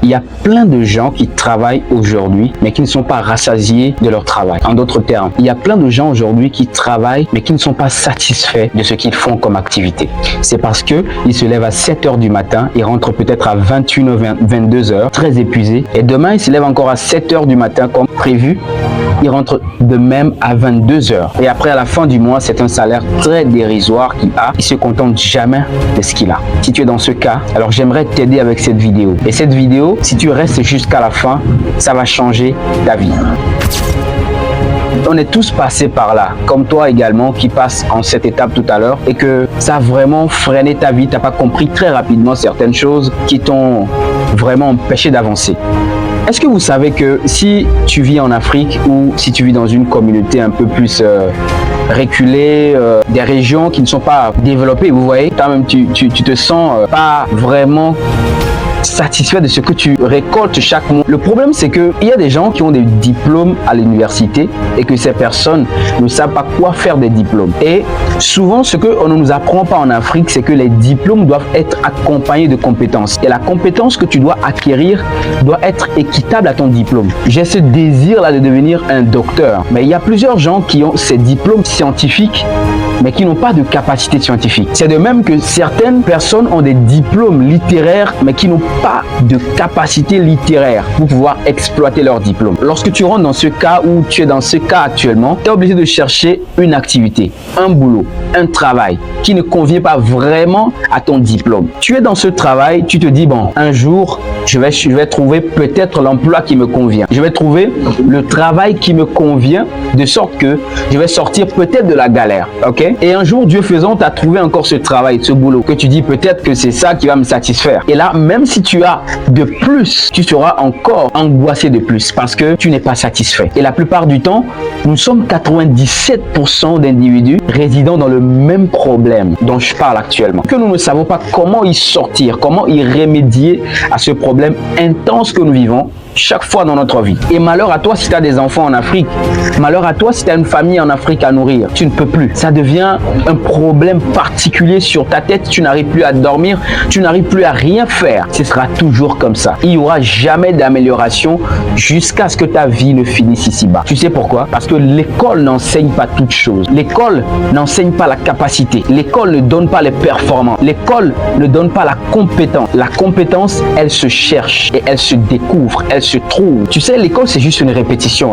Il y a plein de gens qui travaillent aujourd'hui, mais qui ne sont pas rassasiés de leur travail. En d'autres termes, il y a plein de gens aujourd'hui qui travaillent, mais qui ne sont pas satisfaits de ce qu'ils font comme activité. C'est parce que ils se lèvent à 7 heures du matin, ils rentrent peut-être à 21 h 22 heures, très épuisés. Et demain, ils se lèvent encore à 7 heures du matin comme prévu. Ils rentrent de même à 22 heures. Et après, à la fin du mois, c'est un salaire très dérisoire qu'il a. Il se contente jamais de ce qu'il a. Si tu es dans ce cas, alors j'aimerais t'aider avec cette vidéo. Et cette vidéo, si tu restes jusqu'à la fin, ça va changer ta vie. On est tous passés par là, comme toi également, qui passe en cette étape tout à l'heure et que ça a vraiment freiné ta vie. Tu n'as pas compris très rapidement certaines choses qui t'ont vraiment empêché d'avancer. Est-ce que vous savez que si tu vis en Afrique ou si tu vis dans une communauté un peu plus reculée, des régions qui ne sont pas développées, vous voyez, toi-même tu te sens pas vraiment satisfait de ce que tu récoltes chaque mois. Le problème, c'est qu'il y a des gens qui ont des diplômes à l'université et que ces personnes ne savent pas quoi faire des diplômes. Et souvent, ce qu'on ne nous apprend pas en Afrique, c'est que les diplômes doivent être accompagnés de compétences. Et la compétence que tu dois acquérir doit être équitable à ton diplôme. J'ai ce désir-là de devenir un docteur. Mais il y a plusieurs gens qui ont ces diplômes scientifiques, mais qui n'ont pas de capacité scientifique. C'est de même que certaines personnes ont des diplômes littéraires, mais qui n'ont pas de capacité littéraire pour pouvoir exploiter leur diplôme. Lorsque tu rentres dans ce cas ou tu es dans ce cas actuellement, tu es obligé de chercher une activité, un boulot, un travail qui ne convient pas vraiment à ton diplôme. Tu es dans ce travail, tu te dis, bon, un jour, je vais trouver peut-être l'emploi qui me convient. Je vais trouver le travail qui me convient de sorte que je vais sortir peut-être de la galère. Ok? Et un jour, Dieu faisant, tu as trouvé encore ce travail, ce boulot, que tu dis peut-être que c'est ça qui va me satisfaire. Et là, même si tu as de plus, tu seras encore angoissé de plus parce que tu n'es pas satisfait. Et la plupart du temps, nous sommes 97% d'individus résidant dans le même problème dont je parle actuellement. Que nous ne savons pas comment y sortir, comment y remédier à ce problème intense que nous vivons chaque fois dans notre vie. Et malheur à toi si tu as des enfants en Afrique, malheur à toi si tu as une famille en Afrique à nourrir, tu ne peux plus. Ça devient un problème particulier sur ta tête, tu n'arrives plus à dormir, tu n'arrives plus à rien faire. Ce sera toujours comme ça. Il n'y aura jamais d'amélioration jusqu'à ce que ta vie ne finisse ici-bas. Tu sais pourquoi? Parce que l'école n'enseigne pas toutes choses. L'école n'enseigne pas la capacité. L'école ne donne pas les performances. L'école ne donne pas la compétence. La compétence, elle se cherche et elle se découvre, elle se trouve. Tu sais, l'école, c'est juste une répétition.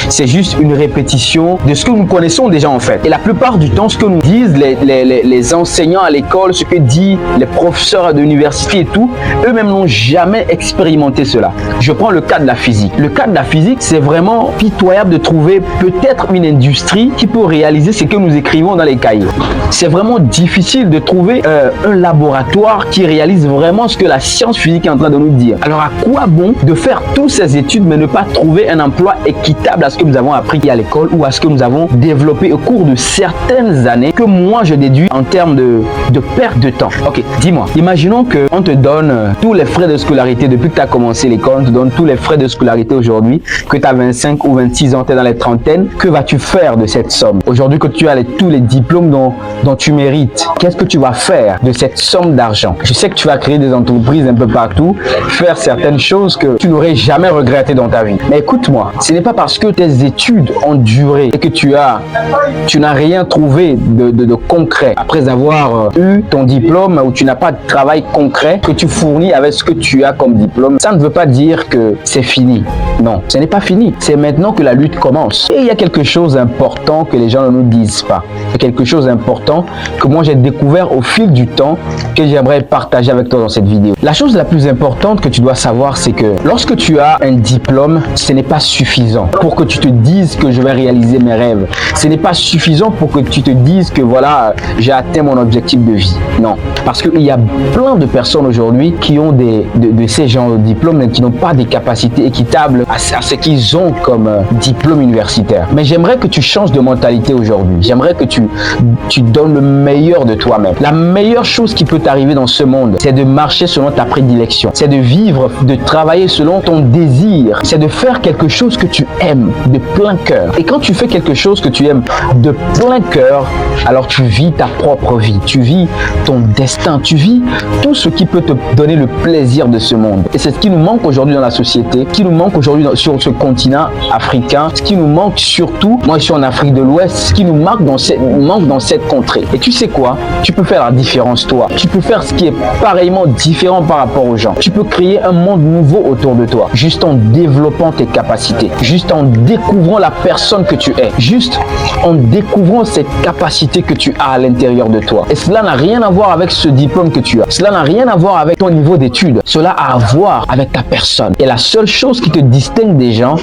C'est juste une répétition de ce que nous connaissons déjà en fait. Et la plupart du temps, ce que nous disent les enseignants à l'école, ce que disent les professeurs de l'université et tout, eux-mêmes n'ont jamais expérimenté cela. Je prends le cas de la physique. Le cas de la physique, c'est vraiment pitoyable de trouver peut-être une industrie qui peut réaliser ce que nous écrivons dans les cahiers. C'est vraiment difficile de trouver un laboratoire qui réalise vraiment ce que la science physique est en train de nous dire. Alors à quoi bon de faire toutes ces études mais ne pas trouver un emploi équitable à ce que nous avons appris à l'école ou à ce que nous avons développé au cours de certaines années que moi je déduis en termes de perte de temps. Ok, dis-moi, imaginons qu'on te donne tous les frais de scolarité depuis que tu as commencé l'école, on te donne tous les frais de scolarité aujourd'hui, que tu as 25 ou 26 ans, tu es dans les trentaines, que vas-tu faire de cette somme? Aujourd'hui que tu as tous les diplômes dont tu mérites, qu'est-ce que tu vas faire de cette somme d'argent? Je sais que tu vas créer des entreprises un peu partout, faire certaines choses que tu n'aurais jamais regretté dans ta vie. Mais écoute-moi, ce n'est pas parce que tes études ont duré et que tu n'as rien trouvé de concret après avoir eu ton diplôme ou tu n'as pas de travail concret que tu fournis avec ce que tu as comme diplôme. Ça ne veut pas dire que c'est fini. Non, ce n'est pas fini. C'est maintenant que la lutte commence. Et il y a quelque chose d'important que les gens ne nous disent pas. Il y a quelque chose d'important que moi j'ai découvert au fil du temps que j'aimerais partager avec toi dans cette vidéo. La chose la plus importante que tu dois savoir, c'est que lorsque tu as un diplôme, ce n'est pas suffisant pour que tu te dises que je vais réaliser mes rêves. Ce n'est pas suffisant pour que tu te dises que voilà, j'ai atteint mon objectif de vie. Non, parce qu'il y a plein de personnes aujourd'hui qui ont de ces genres de diplômes mais qui n'ont pas des capacités équitables à ce qu'ils ont comme diplôme universitaire. Mais j'aimerais que tu changes de mentalité aujourd'hui. J'aimerais que tu donnes le meilleur de toi-même. La meilleure chose qui peut t'arriver dans ce monde, c'est de marcher selon ta prédilection. C'est de vivre, de travailler selon ton désir, c'est de faire quelque chose que tu aimes de plein cœur. Et quand tu fais quelque chose que tu aimes de plein cœur, alors tu vis ta propre vie, tu vis ton destin, tu vis tout ce qui peut te donner le plaisir de ce monde. Et c'est ce qui nous manque aujourd'hui dans la société, qui nous manque aujourd'hui sur ce continent africain, ce qui nous manque surtout, moi je suis en Afrique de l'Ouest, ce qui nous manque dans cette contrée. Et tu sais quoi? Tu peux faire la différence toi. Tu peux faire ce qui est pareillement différent par rapport aux gens. Tu peux créer un monde nouveau autour de toi, juste en développant tes capacités, juste en découvrant la personne que tu es, juste en découvrant cette capacité que tu as à l'intérieur de toi. Et cela n'a rien à voir avec ce diplôme que tu as. Cela n'a rien à voir avec ton niveau d'études. Cela a à voir avec ta personne. Et la seule chose qui te distingue des gens,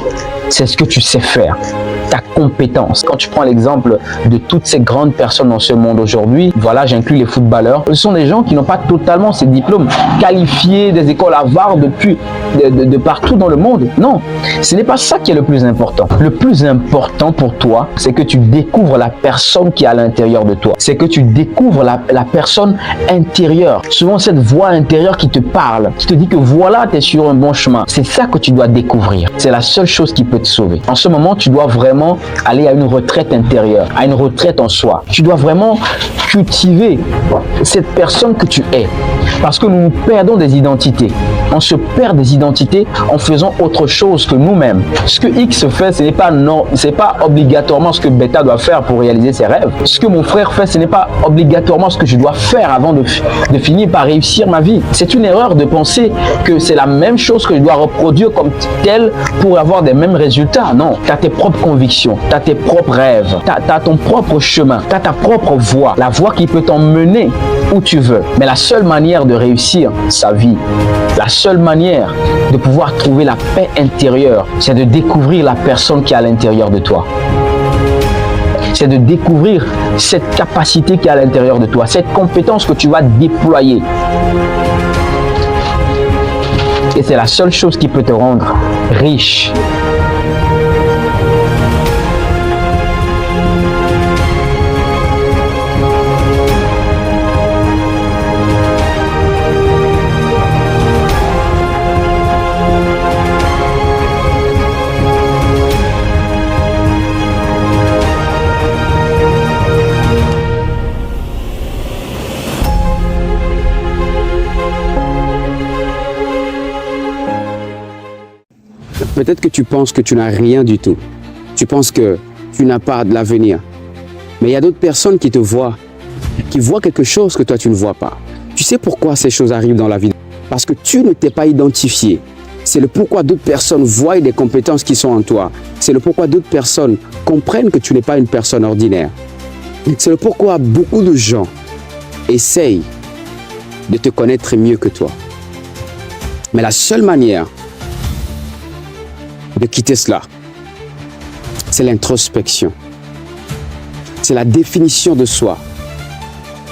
c'est ce que tu sais faire, ta compétence. Quand tu prends l'exemple de toutes ces grandes personnes dans ce monde aujourd'hui, voilà, j'inclus les footballeurs, ce sont des gens qui n'ont pas totalement ces diplômes qualifiés des écoles Harvard de partout dans le monde. Non, ce n'est pas ça qui est le plus important. Le plus important pour toi, c'est que tu découvres la personne qui est à l'intérieur de toi. C'est que tu découvres la personne intérieure. Souvent, cette voix intérieure qui te parle, qui te dit que voilà, tu es sur un bon chemin. C'est ça que tu dois découvrir. C'est la seule chose qui peut te sauver. En ce moment, tu dois vraiment aller à une retraite intérieure, à une retraite en soi. Tu dois vraiment cultiver cette personne que tu es. Parce que nous perdons des identités. On se perd des identités en faisant autre chose que nous-mêmes. Ce que X fait, ce n'est pas obligatoirement ce que Beta doit faire pour réaliser ses rêves. Ce que mon frère fait, ce n'est pas obligatoirement ce que je dois faire avant de finir par réussir ma vie. C'est une erreur de penser que c'est la même chose que je dois reproduire comme telle pour avoir des mêmes résultats. Non, tu as tes propres convictions, tu as tes propres rêves, tu as ton propre chemin, tu as ta propre voie, la voie qui peut t'emmener où tu veux. Mais la seule manière de réussir sa vie, la seule manière de pouvoir trouver la paix intérieure, c'est de découvrir la personne qui est à l'intérieur de toi. C'est de découvrir cette capacité qui est à l'intérieur de toi, cette compétence que tu vas déployer. Et c'est la seule chose qui peut te rendre riche. Peut-être que tu penses que tu n'as rien du tout. Tu penses que tu n'as pas de l'avenir. Mais il y a d'autres personnes qui te voient, qui voient quelque chose que toi tu ne vois pas. Tu sais pourquoi ces choses arrivent dans la vie? Parce que tu ne t'es pas identifié. C'est le pourquoi d'autres personnes voient des compétences qui sont en toi. C'est le pourquoi d'autres personnes comprennent que tu n'es pas une personne ordinaire. C'est le pourquoi beaucoup de gens essayent de te connaître mieux que toi. Mais la seule manière de quitter cela, c'est l'introspection. C'est la définition de soi.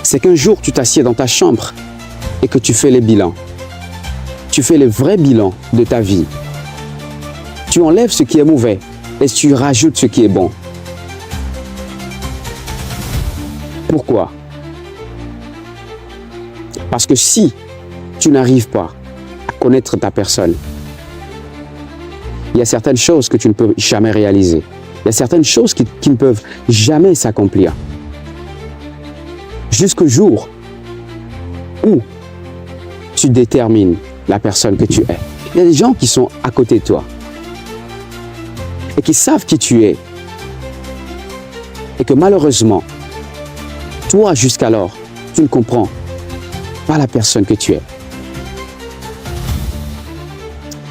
C'est qu'un jour, tu t'assieds dans ta chambre et que tu fais les bilans. Tu fais le vrai bilan de ta vie. Tu enlèves ce qui est mauvais et tu rajoutes ce qui est bon. Pourquoi? Parce que si tu n'arrives pas à connaître ta personne, il y a certaines choses que tu ne peux jamais réaliser. Il y a certaines choses qui ne peuvent jamais s'accomplir. Jusqu'au jour où tu détermines la personne que tu es. Il y a des gens qui sont à côté de toi et qui savent qui tu es. Et que malheureusement, toi jusqu'alors, tu ne comprends pas la personne que tu es.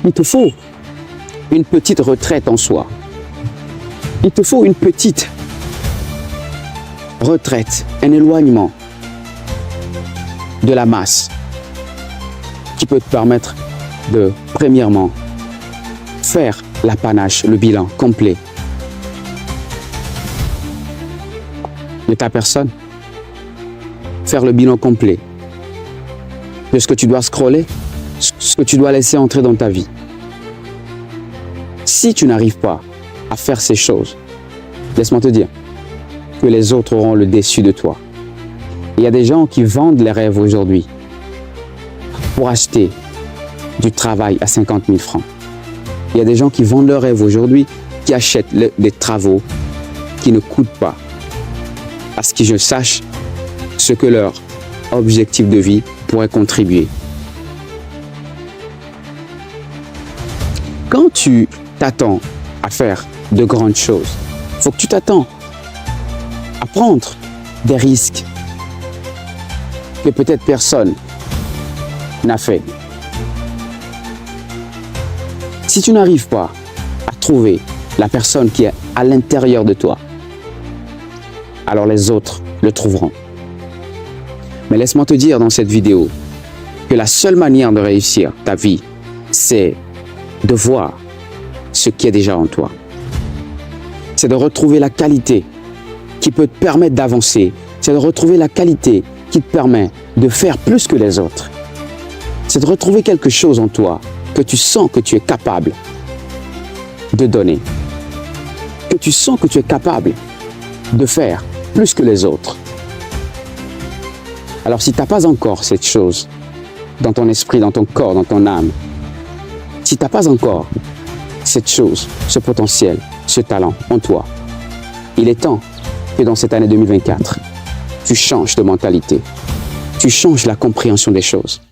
Il te faut une petite retraite en soi. Il te faut une petite retraite, un éloignement de la masse qui peut te permettre de, premièrement, faire l'apanage, le bilan complet de ta personne, faire le bilan complet de ce que tu dois scroller, ce que tu dois laisser entrer dans ta vie. Si tu n'arrives pas à faire ces choses, laisse-moi te dire que les autres auront le dessus de toi. Il y a des gens qui vendent les rêves aujourd'hui pour acheter du travail à 50 000 francs. Il y a des gens qui vendent leurs rêves aujourd'hui, qui achètent des travaux qui ne coûtent pas. À ce que je sache ce que leur objectif de vie pourrait contribuer. Quand tu t'attends à faire de grandes choses, il faut que tu t'attends à prendre des risques que peut-être personne n'a fait. Si tu n'arrives pas à trouver la personne qui est à l'intérieur de toi, alors les autres le trouveront. Mais laisse-moi te dire dans cette vidéo que la seule manière de réussir ta vie, c'est de voir ce qui est déjà en toi. C'est de retrouver la qualité qui peut te permettre d'avancer. C'est de retrouver la qualité qui te permet de faire plus que les autres. C'est de retrouver quelque chose en toi que tu sens que tu es capable de donner. Que tu sens que tu es capable de faire plus que les autres. Alors si tu n'as pas encore cette chose dans ton esprit, dans ton corps, dans ton âme, si tu n'as pas encore cette chose, ce potentiel, ce talent en toi, il est temps que dans cette année 2024, tu changes de mentalité, tu changes la compréhension des choses.